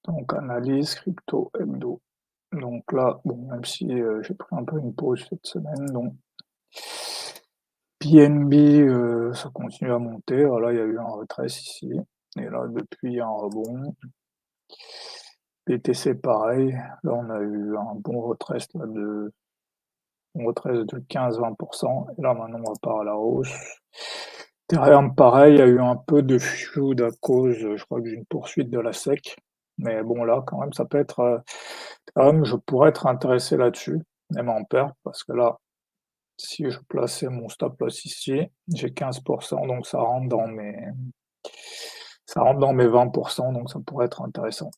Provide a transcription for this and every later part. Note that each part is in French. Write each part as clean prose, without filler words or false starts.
Donc analyse crypto hebdo. Donc là, bon, même si j'ai pris un peu une pause cette semaine, donc PNB, ça continue à monter. Voilà, il y a eu un retrace ici. Et là, depuis, il y a un rebond. BTC, pareil. Là, on a eu un bon retrace là, on retrace de 15-20%. Et là, maintenant, on repart à la hausse. Ethereum, pareil, il y a eu un peu de flood à cause, je crois, d'une poursuite de la SEC. Mais bon, là, quand même, ça peut être. Ethereum, je pourrais être intéressé là-dessus, même en perte, parce que là, si je plaçais mon stop loss ici, j'ai 15%, donc ça rentre dans mes 20%, donc ça pourrait être intéressant.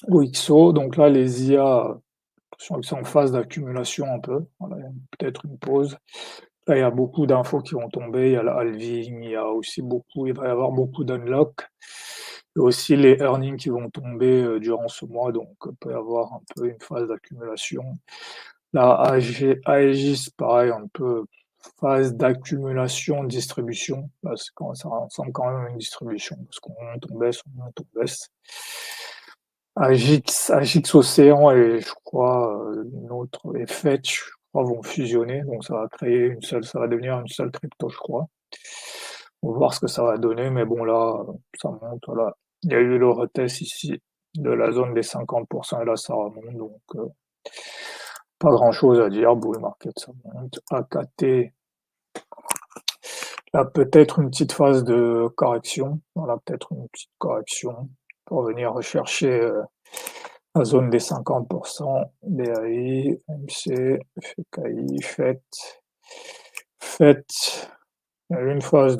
OXO, donc là, les IA, je sens que c'est en phase d'accumulation un peu. Voilà, il y a peut-être une pause. Là, il y a beaucoup d'infos qui vont tomber. Il y a la halving, il y a aussi beaucoup, il va y avoir beaucoup d'unlock. Il y a aussi les earnings qui vont tomber durant ce mois, donc il peut y avoir un peu une phase d'accumulation. La Aegis, pareil, un peu phase d'accumulation, distribution. Là, ça ressemble quand même à une distribution, parce qu'on monte, on baisse, on monte, on baisse. Agix Océan et je crois une autre et Fetch, je crois, vont fusionner, donc ça va créer ça va devenir une seule crypto, je crois. On va voir ce que ça va donner, mais bon là, ça monte, voilà. Il y a eu le retest ici de la zone des 50% et là ça remonte, donc pas grand chose à dire. Bull market, ça monte. AKT, là peut-être une petite phase de correction, voilà, peut-être une petite correction pour venir rechercher la zone des 50%, BAI, MC, FKI, FET, il y a eu une phase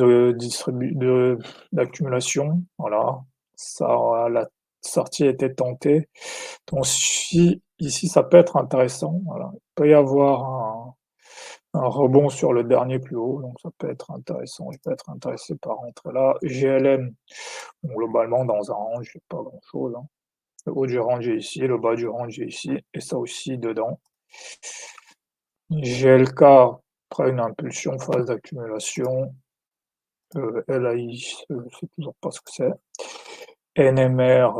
d'accumulation, voilà, ça, la sortie était tentée, donc ici ça peut être intéressant, voilà. Il peut y avoir un rebond sur le dernier plus haut, donc ça peut être intéressant, je peux être intéressé par rentrer là. GLM, bon, globalement dans un range, il n'y a pas grand chose, hein. Le haut du range est ici, le bas du range est ici, et ça aussi dedans. GLK, après une impulsion, phase d'accumulation. LAI, je ne sais toujours pas ce que c'est. NMR,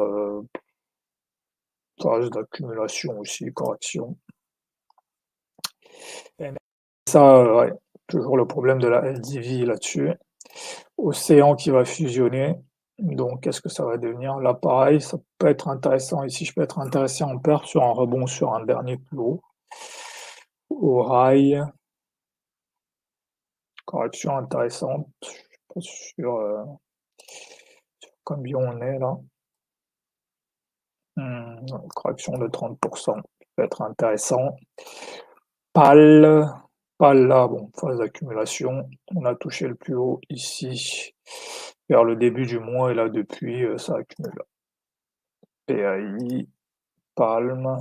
phase d'accumulation aussi, correction. Ça, ouais, toujours le problème de la LDV là-dessus. Océan qui va fusionner. Donc, qu'est-ce que ça va devenir? Là, pareil, ça peut être intéressant. Ici, je peux être intéressé en perte sur un rebond sur un dernier plus haut. Au rail, correction intéressante. Je suis pas sûr combien on est là. Correction de 30%, ça peut être intéressant. PAL, PAL là, bon, phase d'accumulation. On a touché le plus haut ici vers le début du mois et là depuis ça accumule. PAI, Palm.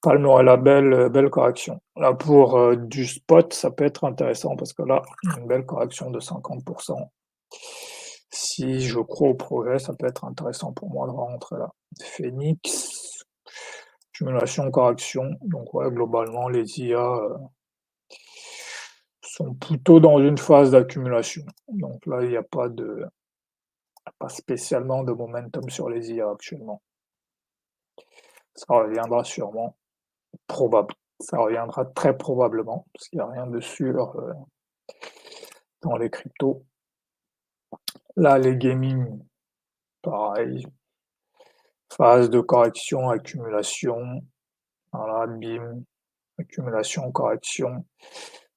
Palm aurait la belle correction. Là pour du spot, ça peut être intéressant parce que là, une belle correction de 50%. Si je crois au projet, ça peut être intéressant pour moi de rentrer là. Phoenix, accumulation, correction. Donc ouais, globalement, les IA sont plutôt dans une phase d'accumulation. Donc là, il n'y a pas spécialement de momentum sur les IA actuellement. Ça reviendra sûrement, probable. Ça reviendra très probablement, parce qu'il n'y a rien de sûr dans les cryptos. Là, les gaming, pareil. Phase de correction, accumulation. Voilà, bim, accumulation, correction.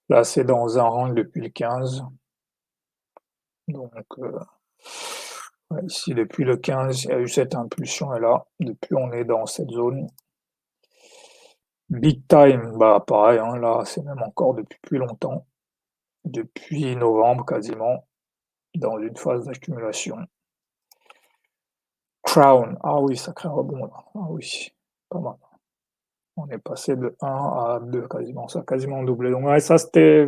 Là, c'est dans un range depuis le 15. Donc, ouais, ici, depuis le 15, il y a eu cette impulsion, et là, depuis, on est dans cette zone. Big time, bah pareil, hein, là, c'est même encore depuis plus longtemps. Depuis novembre, quasiment, dans une phase d'accumulation. Crown, ah oui, sacré rebond, là. Ah oui, pas mal. On est passé de 1 à 2 quasiment, ça a quasiment doublé. Donc ouais, ça c'était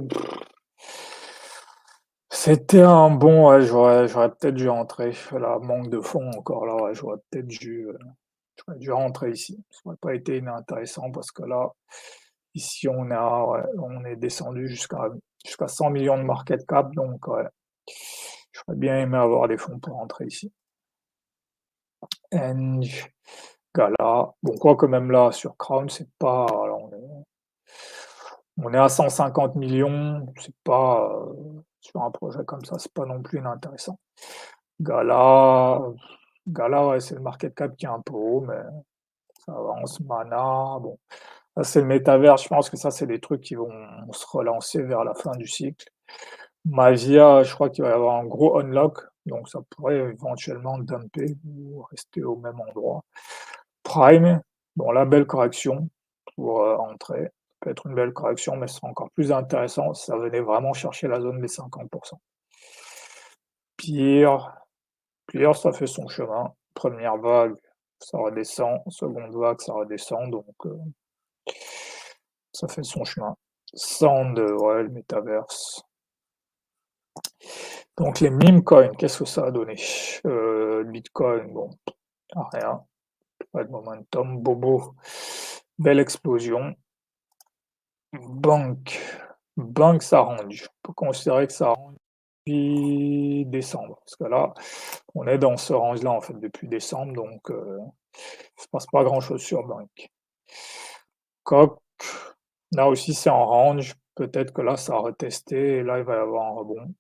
un bon, ouais, j'aurais peut-être dû rentrer. Là, manque de fond encore là, ouais, j'aurais dû rentrer ici. Ça aurait pas été inintéressant parce que là, ici ouais, on est descendu jusqu'à 100 millions de market cap, donc ouais, j'aurais bien aimé avoir des fonds pour rentrer ici. Eng, Gala. Bon, quoi que même là, sur Crown, c'est pas. Alors, on est à 150 millions, c'est pas. Sur un projet comme ça, c'est pas non plus inintéressant. Gala, Gala, ouais, c'est le market cap qui est un peu haut, mais ça avance. Mana, bon. Ça, c'est le métavers. Je pense que ça, c'est des trucs qui vont se relancer vers la fin du cycle. Magia, je crois qu'il va y avoir un gros unlock, donc ça pourrait éventuellement dumper ou rester au même endroit. Prime, bon, la belle correction pour entrer. Ça peut être une belle correction, mais ce sera encore plus intéressant si ça venait vraiment chercher la zone des 50%. Pire, Pire, ça fait son chemin. Première vague, ça redescend. Seconde vague, ça redescend, donc ça fait son chemin. Sand, ouais, le métaverse. Donc les meme coins, qu'est-ce que ça a donné? Bitcoin, bon, rien, pas de momentum. Bobo, belle explosion. Banque, banque, ça range. On peut considérer que ça range depuis décembre, parce que là, on est dans ce range-là en fait depuis décembre, donc il se passe pas grand-chose sur banque. Coq, là aussi c'est en range. Peut-être que là ça a retesté et là il va y avoir un rebond.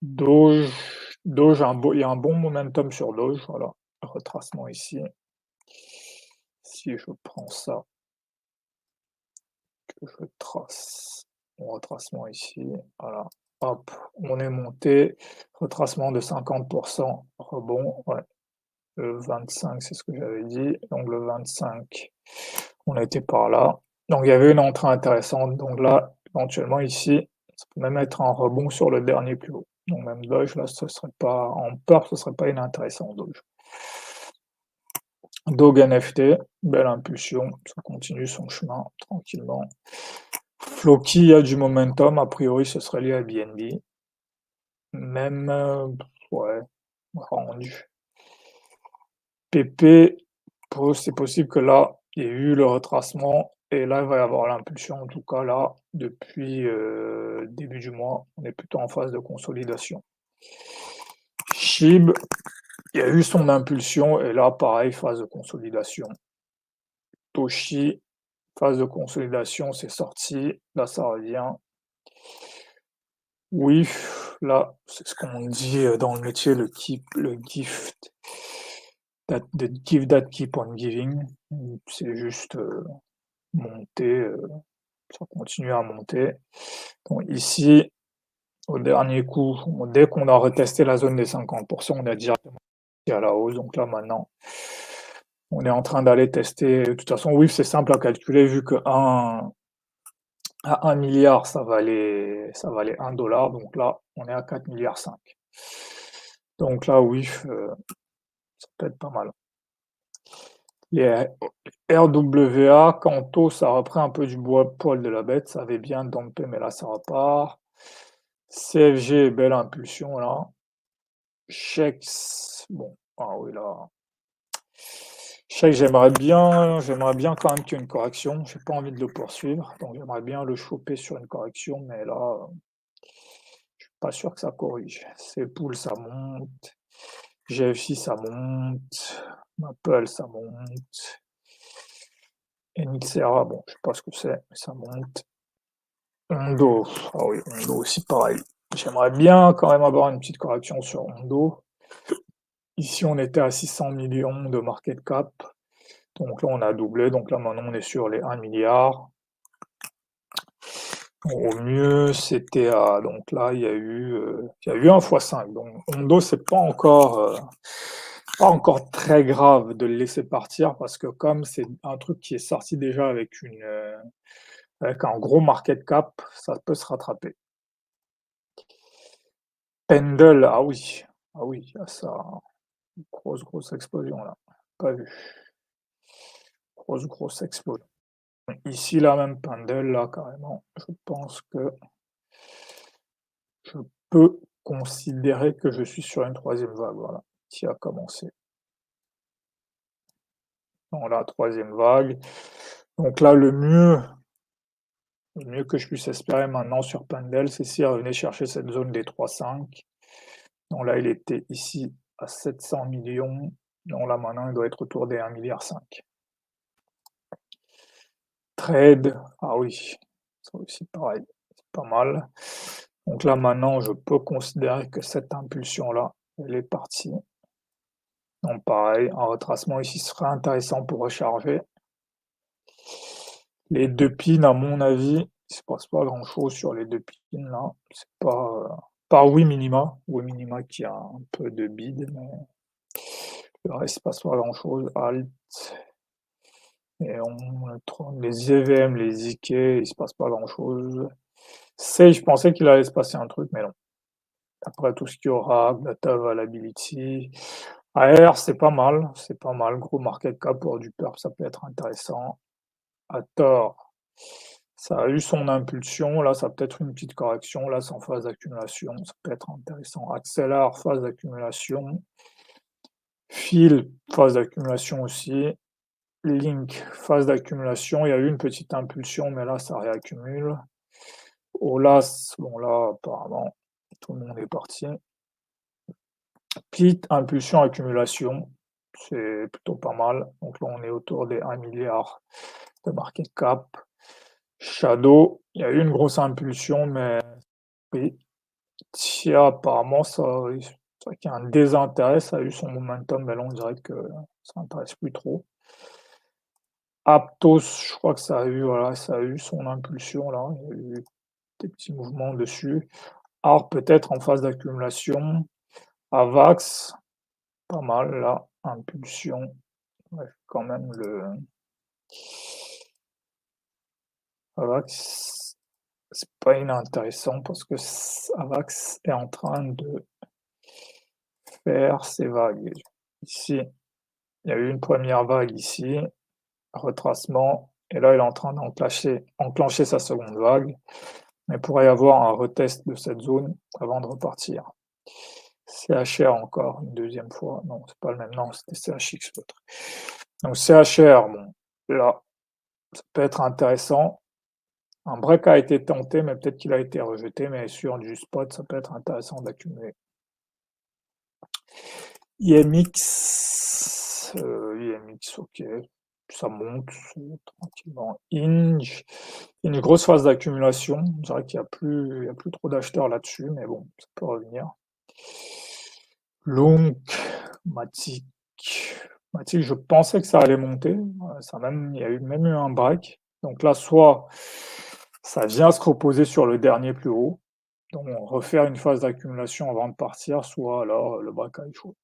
Doge, Doge, il y a un bon momentum sur Doge, voilà. Retracement ici. Si je prends ça, que je trace mon retracement ici, voilà. Hop, on est monté. Retracement de 50%, rebond, ouais. Le 25, c'est ce que j'avais dit. Donc le 25, on était par là. Donc il y avait une entrée intéressante. Donc là, éventuellement ici, ça peut même être un rebond sur le dernier plus haut. Donc même Doge, là, ce serait pas en peur, ce serait pas inintéressant Doge. Dog NFT, belle impulsion, ça continue son chemin tranquillement. Floki a du momentum, a priori ce serait lié à BNB. Même, ouais, rendu. PP, c'est possible que là, il y ait eu le retracement et là, il va y avoir l'impulsion. En tout cas, là, depuis début du mois, on est plutôt en phase de consolidation. SHIB, il y a eu son impulsion et là, pareil, phase de consolidation. Toshi, phase de consolidation, c'est sorti. Là, ça revient. Oui, là, c'est ce qu'on dit dans le métier, le gift, the gift that keep on giving. C'est juste monter, ça continue à monter. Donc ici, au dernier coup, dès qu'on a retesté la zone des 50%, on a directement à la hausse. Donc là, maintenant, on est en train d'aller tester. De toute façon, oui, c'est simple à calculer vu que à 1 milliard, ça valait 1 dollar. Donc là, on est à 4 milliards 5. Donc là, oui, ça peut être pas mal. Les RWA, Kanto, ça a repris un peu du poil de la bête. Ça avait bien dompé, mais là, ça repart. CFG, belle impulsion là. Chex, bon, ah oui là. Chex, j'aimerais bien quand même qu'il y ait une correction. J'ai pas envie de le poursuivre, donc j'aimerais bien le choper sur une correction, mais là, je suis pas sûr que ça corrige. Cpool, ça monte. GFC, ça monte. Maple, ça monte. Nxera, bon, je sais pas ce que c'est, mais ça monte. Ondo, ah oui, Ondo aussi pareil. J'aimerais bien quand même avoir une petite correction sur Ondo. Ici, on était à 600 millions de market cap. Donc là, on a doublé. Donc là, maintenant, on est sur les 1 milliard. Au mieux, c'était à. Donc là, il y a eu un x5. Donc Ondo, c'est pas encore très grave de le laisser partir parce que comme c'est un truc qui est sorti déjà avec un gros market cap, ça peut se rattraper. Pendle, ah oui, il y a ça, grosse explosion là, pas vu, grosse explosion. Ici là même Pendle là carrément, je pense que je peux considérer que je suis sur une troisième vague, voilà, qui a commencé. Dans la troisième vague. Donc là le mieux que je puisse espérer maintenant sur Pendle, c'est s'il revenait chercher cette zone des 3,5. Donc là il était ici à 700 millions. Donc là, maintenant, il doit être autour des 1,5 milliard. Trade, ah oui, ça aussi pareil, c'est pas mal. Donc là, maintenant, je peux considérer que cette impulsion-là, elle est partie. Donc pareil, un retracement ici serait intéressant pour recharger. Les 2 pins, à mon avis, il se passe pas grand-chose sur les 2 pins là. C'est pas, par oui minima qui a un peu de bid, mais le reste, il se passe pas grand-chose. Alt et on trône les EVM, les IK, il se passe pas grand-chose. Sage, je pensais qu'il allait se passer un truc, mais non. Après tout ce qu'il y aura, data availability, AR, c'est pas mal. Gros market cap pour du perp, ça peut être intéressant. Hathor, ça a eu son impulsion, là, ça peut être une petite correction, là, c'est en phase d'accumulation, ça peut être intéressant. Accélère, phase d'accumulation. Fil, phase d'accumulation aussi. Link, phase d'accumulation, il y a eu une petite impulsion, mais là, ça réaccumule. Olas, bon là, apparemment, tout le monde est parti. Petite impulsion accumulation, c'est plutôt pas mal. Donc là, on est autour des 1 milliard de market cap. Shadow, il y a eu une grosse impulsion, mais oui. Tia, apparemment, c'est vrai qu'il y a un désintérêt, ça a eu son momentum, mais là, on dirait que ça n'intéresse plus trop. Aptos, je crois que ça a eu, voilà, ça a eu son impulsion là, il y a eu des petits mouvements dessus. Alors peut-être en phase d'accumulation. Avax, pas mal là, impulsion. Ouais, quand même le Avax, c'est pas inintéressant parce que Avax est en train de faire ses vagues. Ici, il y a eu une première vague ici, retracement, et là il est en train d'enclencher sa seconde vague, mais il pourrait y avoir un retest de cette zone avant de repartir. CHR encore une deuxième fois, non c'est pas le même, non c'était CHX l'autre. Donc CHR, bon là ça peut être intéressant. Un break a été tenté, mais peut-être qu'il a été rejeté, mais sur du spot, ça peut être intéressant d'accumuler. IMX, ok, ça monte tranquillement. Inge, une grosse phase d'accumulation. Je dirais qu'il n'y a plus trop d'acheteurs là-dessus, mais bon, ça peut revenir. Long, Matic. Matic, je pensais que ça allait monter. Il y a même eu un break. Donc là, soit ça vient se reposer sur le dernier plus haut, donc refaire une phase d'accumulation avant de partir, soit alors le break a échoué.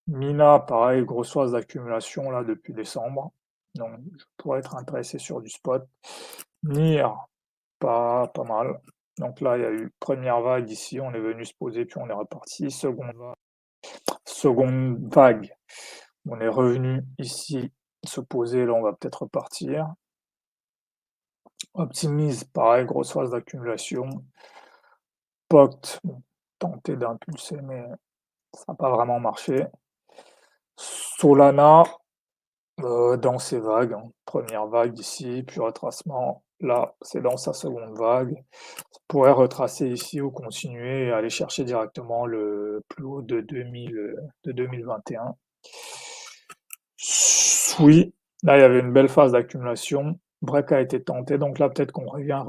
Mina, pareil, grosse phase d'accumulation là depuis décembre. Donc je pourrais être intéressé sur du spot. NIR, pas mal. Donc là, il y a eu première vague ici, on est venu se poser, puis on est reparti. Seconde vague, on est revenu ici se poser, là on va peut-être repartir. Optimise, pareil, grosse phase d'accumulation. POCT, bon, tenté d'impulser, mais ça n'a pas vraiment marché. Solana, dans ses vagues, hein. Première vague ici, puis retracement. Là, c'est dans sa seconde vague. Ça pourrait retracer ici ou continuer et aller chercher directement le plus haut de 2021. Oui, là, il y avait une belle phase d'accumulation. Break a été tenté, donc là, peut-être qu'on revient,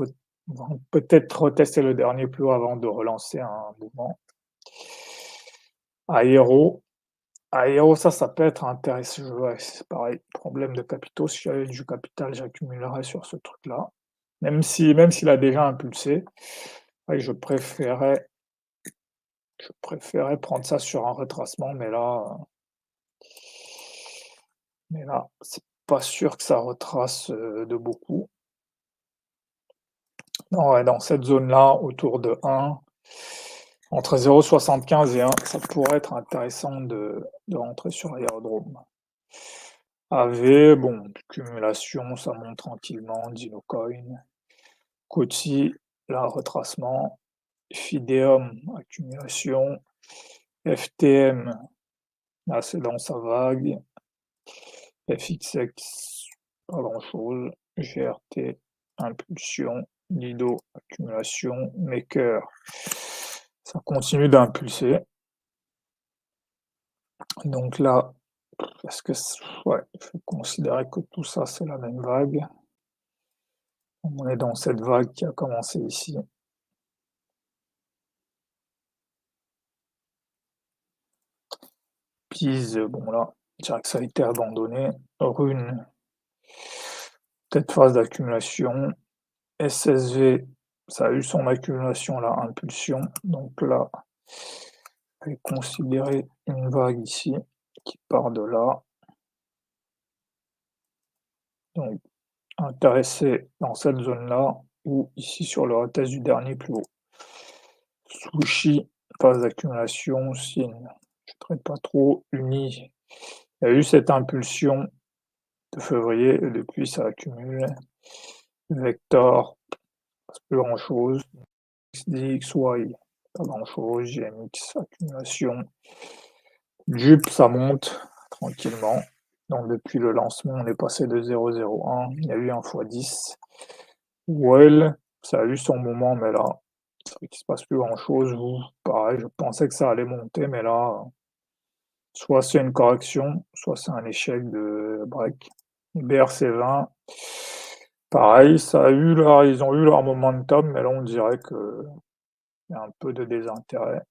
on va peut-être retester le dernier plus haut avant de relancer un mouvement. Aéro, ça peut être intéressant. Ouais, c'est pareil, problème de capitaux. Si j'avais du capital, j'accumulerais sur ce truc-là. Même s'il a déjà impulsé, ouais, je préférais prendre ça sur un retracement, mais là, c'est pas sûr que ça retrace de beaucoup. Non, ouais, dans cette zone-là, autour de 1, entre 0,75 et 1, ça pourrait être intéressant de rentrer sur Aérodrome. AV, bon, cumulation, ça monte tranquillement, Dinocoin. Coty, là, retracement. Fideum, accumulation. FTM, là, c'est dans sa vague. FXX, pas grand-chose. GRT, impulsion. Lido, accumulation. Maker, ça continue d'impulser. Donc là, est-ce que ouais, il faut considérer que tout ça, c'est la même vague. On est dans cette vague qui a commencé ici. Pise, bon là, je dirais que ça a été abandonné. Rune, peut-être phase d'accumulation. SSV, ça a eu son accumulation là, impulsion. Donc là, on va considérer une vague ici qui part de là. Donc intéressé dans cette zone-là ou ici sur le retest du dernier plus haut. Sushi, phase d'accumulation, signe, je ne traite pas trop. Uni, il y a eu cette impulsion de février et depuis ça accumule. Vector, pas grand chose. XD, XY, pas grand chose. GMX, accumulation. Jup, ça monte tranquillement. Donc depuis le lancement, on est passé de 0,01. Il y a eu un x10. Well, ça a eu son moment, mais là, c'est vrai qu'il se passe plus grand chose. Pareil, je pensais que ça allait monter, mais là, soit c'est une correction, soit c'est un échec de break. BRC20, pareil, ça a eu là, ils ont eu leur momentum, mais là on dirait que il y a un peu de désintérêt.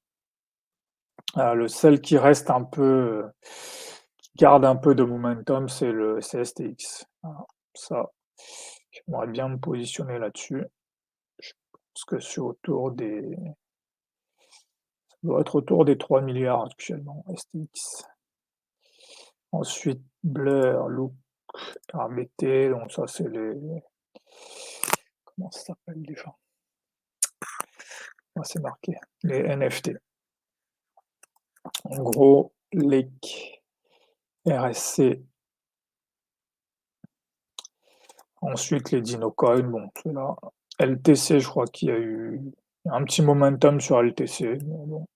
Le seul qui reste un peu, qui garde un peu de momentum, c'est le STX. Voilà, ça, j'aimerais bien me positionner là-dessus. Je pense que c'est autour des, ça doit être autour des 3 milliards actuellement, STX. Ensuite, Blur, Look, RBT, donc ça c'est les, comment ça s'appelle déjà? Ah, c'est marqué, les NFT. En gros, Lake, RSC, ensuite les Dinocoin, bon, c'est là. LTC, je crois qu'il y a eu un petit momentum sur LTC, mais bon,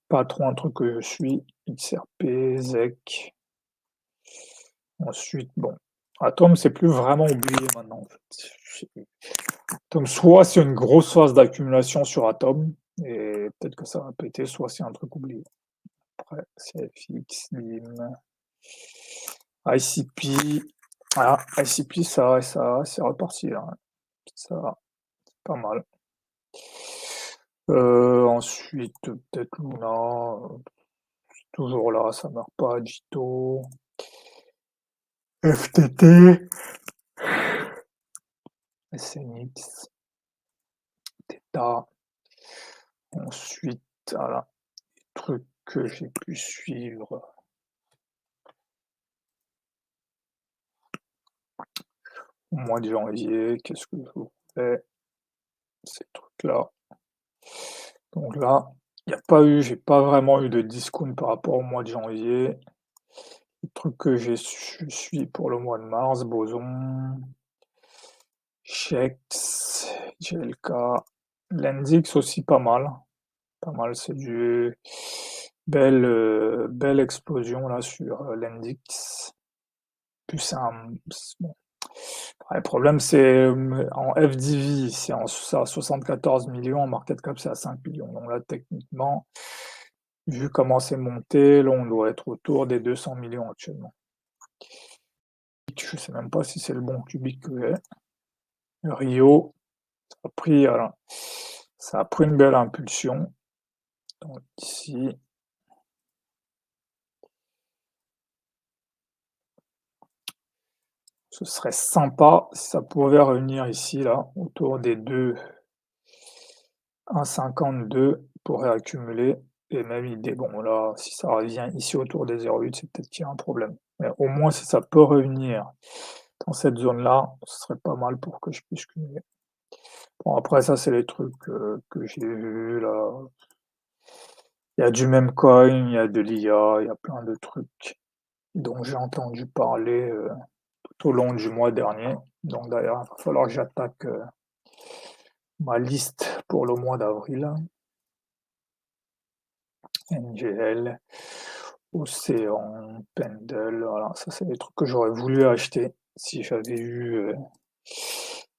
pas trop un truc que je suis. XRP, ZEC. Ensuite, bon, Atom, c'est plus vraiment oublié maintenant, en fait. Atom, soit c'est une grosse phase d'accumulation sur Atom, et peut-être que ça va péter, soit c'est un truc oublié. Après, CFX, LIM, ICP. Voilà, ICP, ça, c'est reparti là. Ça, c'est pas mal. Ensuite, peut-être Luna, toujours là, ça meurt pas. Jito, FTT, SNX, Theta. Ensuite, voilà, les trucs que j'ai pu suivre. Au mois de janvier, qu'est-ce que je vous fais? Ces trucs-là. Donc là, j'ai pas vraiment eu de discount par rapport au mois de janvier. Les trucs que je suis pour le mois de mars, Boson, Chex, GLK, Lendix aussi pas mal. Pas mal, c'est du belle explosion là sur Lendix. Plus c'est un, bon. Le problème c'est en FDV, c'est à 74 millions, en market cap c'est à 5 millions. Donc là techniquement, vu comment c'est monté, là on doit être autour des 200 millions actuellement. Je sais même pas si c'est le bon cubique que j'ai. Rio, ça a pris une belle impulsion. Donc ici, ce serait sympa si ça pouvait revenir ici, là, autour des 1,52 pour réaccumuler. Et même idée, bon là, si ça revient ici autour des 0,8, c'est peut-être qu'il y a un problème. Mais au moins, si ça peut revenir dans cette zone-là, ce serait pas mal pour que je puisse cumuler. Bon, après, ça, c'est les trucs que j'ai vus là. Il y a du même coin, il y a de l'IA, il y a plein de trucs dont j'ai entendu parler tout au long du mois dernier. Donc d'ailleurs, il va falloir que j'attaque ma liste pour le mois d'avril. NGL, Océan, Pendle, voilà, ça c'est des trucs que j'aurais voulu acheter si j'avais eu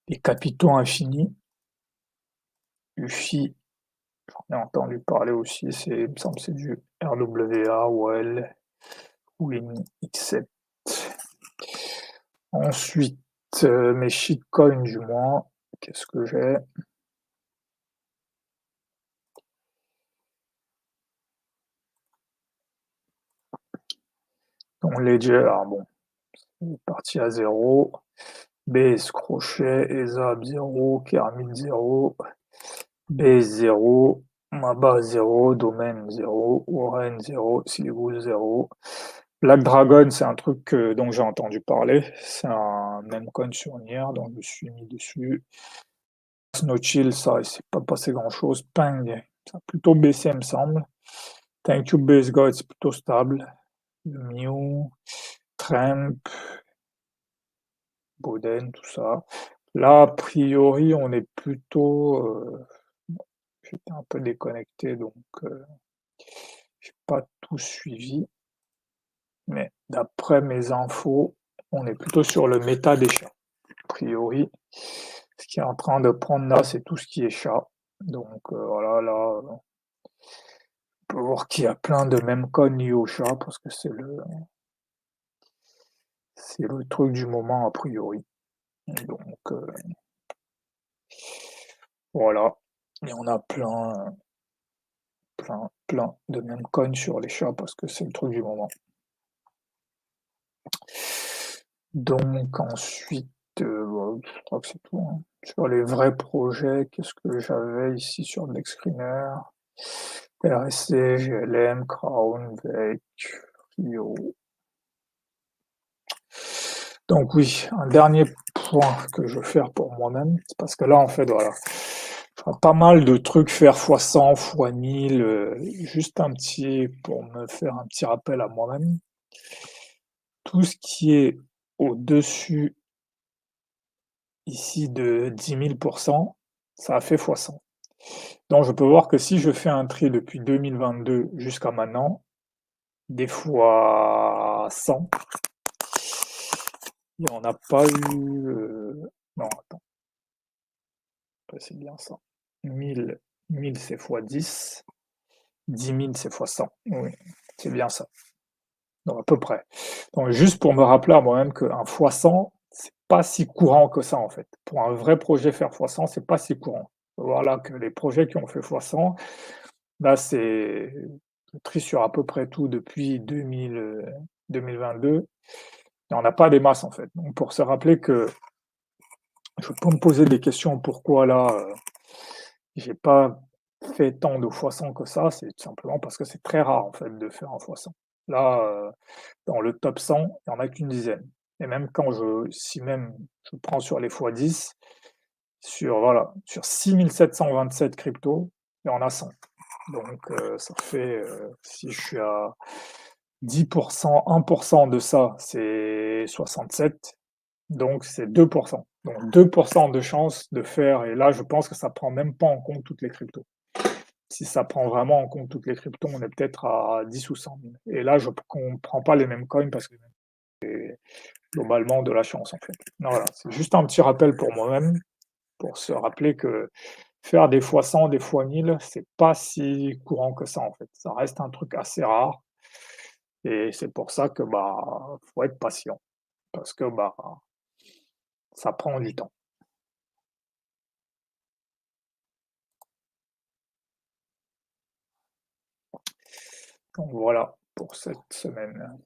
les capitaux infinis. UFI, J'en ai entendu parler aussi, il me semble que c'est du RWA, WELL, WinX7. Ensuite, mes shitcoins du mois, qu'est-ce que j'ai? Donc Ledger, alors bon, c'est parti à 0. BS Crochet, ESAB 0, Kermit 0, BS 0, Maba 0, Domaine 0, Warren 0, Silibus 0. Black Dragon, c'est un truc dont j'ai entendu parler. C'est un meme coin sur Nier, donc je me suis mis dessus. Snowchill, ça, il s'est pas passé grand-chose. Ping, ça a plutôt baissé, il me semble. Thank you, Base God, c'est plutôt stable. Mew, Tramp, Boden, tout ça. Là, a priori, on est plutôt. J'étais un peu déconnecté, donc j'ai pas tout suivi. Mais d'après mes infos, on est plutôt sur le méta des chats. A priori, ce qui est en train de prendre là, c'est tout ce qui est chat. Donc voilà, là, on peut voir qu'il y a plein de mêmes codes liés au chat parce que c'est le truc du moment a priori. Donc voilà. Et on a plein de mêmes coins sur les chats parce que c'est le truc du moment. Donc ensuite, je crois que c'est tout, hein. Sur les vrais projets, qu'est-ce que j'avais ici sur Nextcreener? RSC, GLM, Crown, Vec, Rio. Donc oui, un dernier point que je veux faire pour moi-même, c'est parce que là, en fait, voilà, je ferai pas mal de trucs faire x100, x1000, juste un petit, pour me faire un petit rappel à moi-même. Tout ce qui est au-dessus ici de 10 000%, ça a fait x100. Donc je peux voir que si je fais un tri depuis 2022 jusqu'à maintenant, des fois 100, et on n'a pas eu... non, attends, c'est bien ça. 1000 c'est x10, 10 000 c'est x100. Oui, c'est bien ça. Donc à peu près. Donc juste pour me rappeler à moi-même qu'un x100, c'est pas si courant que ça en fait. Pour un vrai projet faire x100, c'est pas si courant. Voilà que les projets qui ont fait x100, là c'est je trie sur à peu près tout depuis 2022 et on n'a pas des masses en fait. Donc pour se rappeler que je peux me poser des questions pourquoi là j'ai pas fait tant de x100 que ça, c'est tout simplement parce que c'est très rare en fait de faire un x100. Là, dans le top 100, il n'y en a qu'une dizaine. Et même si même je prends sur les x10, voilà, sur 6727 cryptos, il y en a 100. Donc ça fait, si je suis à 10%, 1% de ça, c'est 67. Donc c'est 2%. Donc 2% de chance de faire, et là je pense que ça prend même pas en compte toutes les cryptos. Si ça prend vraiment en compte toutes les cryptos, on est peut-être à 10 ou 100 000. Et là, je ne comprends pas les mêmes coins parce que c'est globalement de la chance en fait. Voilà, c'est juste un petit rappel pour moi-même, pour se rappeler que faire des fois 100, des fois 1000, c'est pas si courant que ça en fait. Ça reste un truc assez rare. Et c'est pour ça que faut être patient. Parce que ça prend du temps. Donc voilà pour cette semaine.